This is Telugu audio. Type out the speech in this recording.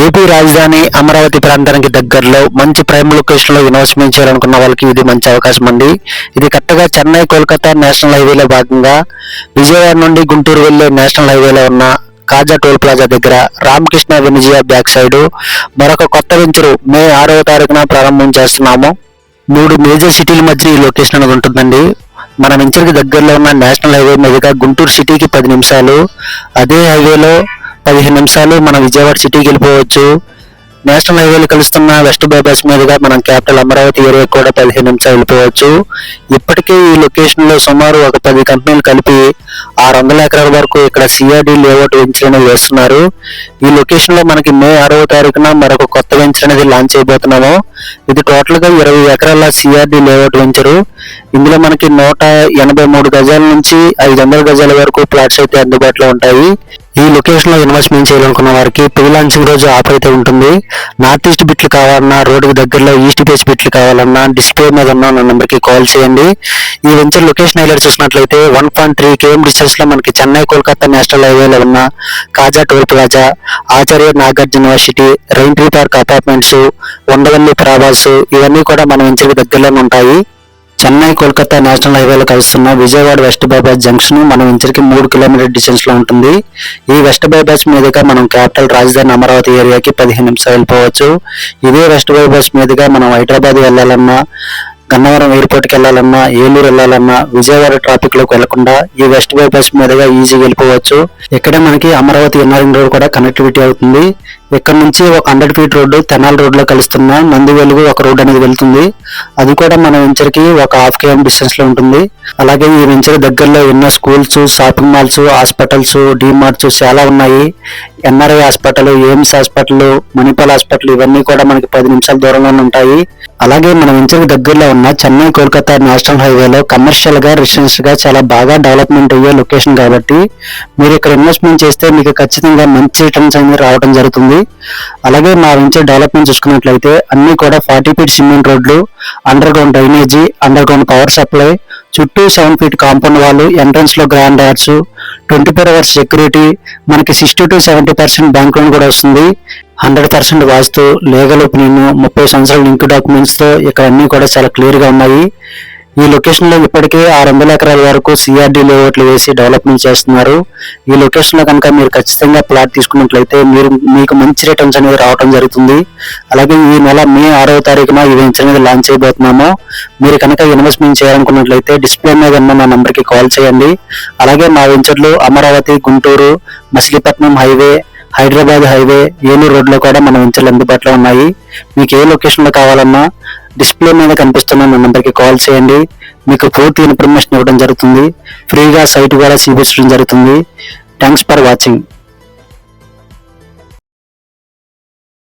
ఏపీ రాజధాని అమరావతి ప్రాంతానికి దగ్గరలో మంచి ప్రైమ్ లొకేషన్ లో ఇన్వెస్ట్మెంట్ చేయాలనుకున్న వాళ్ళకి ఇది మంచి అవకాశం అండి. ఇది కరెక్ట్గా చెన్నై కోల్కతా నేషనల్ హైవేలో భాగంగా విజయవాడ నుండి గుంటూరు వెళ్లే నేషనల్ హైవేలో ఉన్న కాజా టోల్ ప్లాజా దగ్గర రామకృష్ణ వెనిజియా బ్యాక్ సైడ్ మరొక కొత్త వెంచరు మే 6వ తారీఖున ప్రారంభం చేస్తున్నాము. 3 మేజర్ సిటీల మధ్య ఈ లొకేషన్ అనేది ఉంటుందండి. మన వెంచర్కి దగ్గరలో ఉన్న నేషనల్ హైవే మీదుగా గుంటూరు సిటీకి 10 నిమిషాలు, అదే హైవేలో 15 నిమిషాలు మనం విజయవాడ సిటీకి వెళ్ళిపోవచ్చు. నేషనల్ హైవేలు కలుస్తున్న వెస్ట్ బైపాస్ మీదుగా మనం క్యాపిటల్ అమరావతి ఏరియా కూడా 15 నిమిషాలు వెళ్ళిపోవచ్చు. ఇప్పటికే ఈ లొకేషన్ లో సుమారు ఒక 10 కంపెనీలు కలిపి 600 ఎకరాల వరకు ఇక్కడ సిఆర్డి లేఅవుట్ వెంచర్ అనేది వేస్తున్నారు. ఈ లొకేషన్ లో మనకి మే 6వ తారీఖున మరొక కొత్త వెంచర్ అనేది లాంచ్ అయిపోతున్నాము. ఇది టోటల్ గా 20 ఎకరాల సిఆర్డి లేఅవుట్ వెంచరు. ఇందులో మనకి 183 గజాల నుంచి 500 గజాల వరకు ప్లాట్స్ అయితే అందుబాటులో ఉంటాయి. ఈ లొకేషన్ లో ఇన్వెస్ట్మెంట్ చేయాలనుకున్న వారికి ప్రీ లాంచింగ్ రోజు ఆఫర్ అయితే ఉంటుంది. నార్త్ ఈస్ట్ బిట్లు కావాలన్నా, రోడ్డుకి దగ్గరలో ఈస్ట్ ఫేస్ బిట్లు కావాలన్నా డిస్ప్లే మీద ఉన్న నా నెంబర్ కి కాల్ చేయండి. ఈ వెంచర్ లొకేషన్ హైలైట్ చూసినట్లయితే 1.3 km డిస్టెన్స్ లో మనకి చెన్నై కోల్కతా నేషనల్ హైవేలో ఉన్న Kaza toll plaza, Acharya Nagarjuna university, rain tree park apartments, Undavalli ప్రావాస్ ఇవన్నీ కూడా మన వెంచర్ దగ్గరలోనే ఉంటాయి. చెన్నై కోల్కతా నేషనల్ హైవేలో కలుస్తున్న విజయవాడ వెస్ట్ బైపాస్ జంక్షన్ మన వెంచర్కి 3 కిలోమీటర్ డిస్టెన్స్ లో ఉంటుంది. ఈ వెస్ట్ బైపాస్ మీదుగా మనం క్యాపిటల్ రాజధాని అమరావతి ఏరియాకి 15 నిమిషాలు వెళ్ళిపోవచ్చు. ఇదే వెస్ట్ బైపాస్ మీదుగా మనం హైదరాబాద్ వెళ్ళాలన్నా, గన్నవరం ఎయిర్పోర్ట్కి వెళ్ళాలన్నా, ఏలూరు వెళ్ళాలన్నా విజయవాడ ట్రాఫిక్ లోకి వెళ్లకుండా ఈ వెస్ట్ బైపాస్ మీదుగా ఈజీగా వెళ్ళిపోవచ్చు. ఇక్కడే మనకి అమరావతి ఇన్నరింగ్ రోడ్ కూడా కనెక్టివిటీ అవుతుంది. ఇక్కడ నుంచి ఒక 100 ఫీట్ రోడ్డు తెనాలి రోడ్ లో కలుస్తున్న నంది వెలుగు ఒక రోడ్ అనేది వెళ్తుంది. అది కూడా మన వెంచర్ కి ఒక 1/2 km డిస్టెన్స్ లో ఉంటుంది. అలాగే ఈ వెంచర్ దగ్గరలో ఎన్నో schools, shopping malls, hospitals, D-Marts చాలా ఉన్నాయి. NRI hospital, AIIMS hospital, Manipal hospital ఇవన్నీ కూడా మనకి 10 నిమిషాల దూరంలోనే ఉంటాయి. అలాగే మన వెంచర్ దగ్గరలో ఉన్న చెన్నై కోల్కతా నేషనల్ హైవేలో కమర్షియల్ గా, రెసిడెన్షియల్ గా చాలా బాగా డెవలప్మెంట్ అయ్యే లొకేషన్ కాబట్టి మీరు ఇక్కడ ఇన్వెస్ట్మెంట్ చేస్తే మీకు ఖచ్చితంగా మంచి రిటర్న్స్ అనేది రావడం జరుగుతుంది. అలాగే మా వెంచర్ డెవలప్మెంట్ చూసుకున్నట్లయితే అన్ని కూడా 40 ఫీట్ సిమెంట్ రోడ్లు, under ground drainage, under ground power supply, చుట్టూ 7 ఫీట్ కాంపౌండ్ వాళ్ళు, ఎంట్రన్స్ లో గ్రాండ్ ఆర్ట్స్, 24 అవర్స్ సెక్యూరిటీ, మనకి 60 to 70% బ్యాంక్ లోన్ కూడా వస్తుంది. 100% వాస్తు, లీగల్ ఒపీనియన్, 30 సంవత్సరాల లింక్ డాక్యుమెంట్స్ తో ఇక్కడ అన్ని కూడా చాలా క్లియర్ గా ఉన్నాయి. ఈ లొకేషన్ లో ఇప్పటికే 600 ఎకరాల వరకు సిఆర్డి లేఅవుట్లు వేసి డెవలప్మెంట్ చేస్తున్నారు. ఈ లొకేషన్ లో కనుక మీరు ఖచ్చితంగా ప్లాట్ తీసుకున్నట్లయితే మీకు మంచి రిటర్న్స్ అనేది రావడం జరుగుతుంది. అలాగే ఈ నెల మే 6వ తారీఖున ఈ వెంచర్ అనేది లాంచ్ అయిపోతున్నాము. మీరు కనుక ఇన్వెస్ట్మెంట్ చేయాలనుకున్నట్లయితే డిస్ప్లే మీద ఉన్న మా నంబర్ కి కాల్ చేయండి. అలాగే మా వెంచర్లు Amaravati, Guntur, Machilipatnam highway, Hyderabad highway, Eluru road లో కూడా మన వెంచర్లు అందుబాటులో ఉన్నాయి. మీకు ఏ లొకేషన్ లో కావాలన్నా డిస్ప్లే మీద కనిపిస్తున్న నా నెంబర్కి కాల్ చేయండి. మీకు పూర్తి ఇన్ఫర్మేషన్ ఇవ్వడం జరుగుతుంది. ఫ్రీగా సైట్ కూడా చూపించడం జరుగుతుంది. Thanks for watching.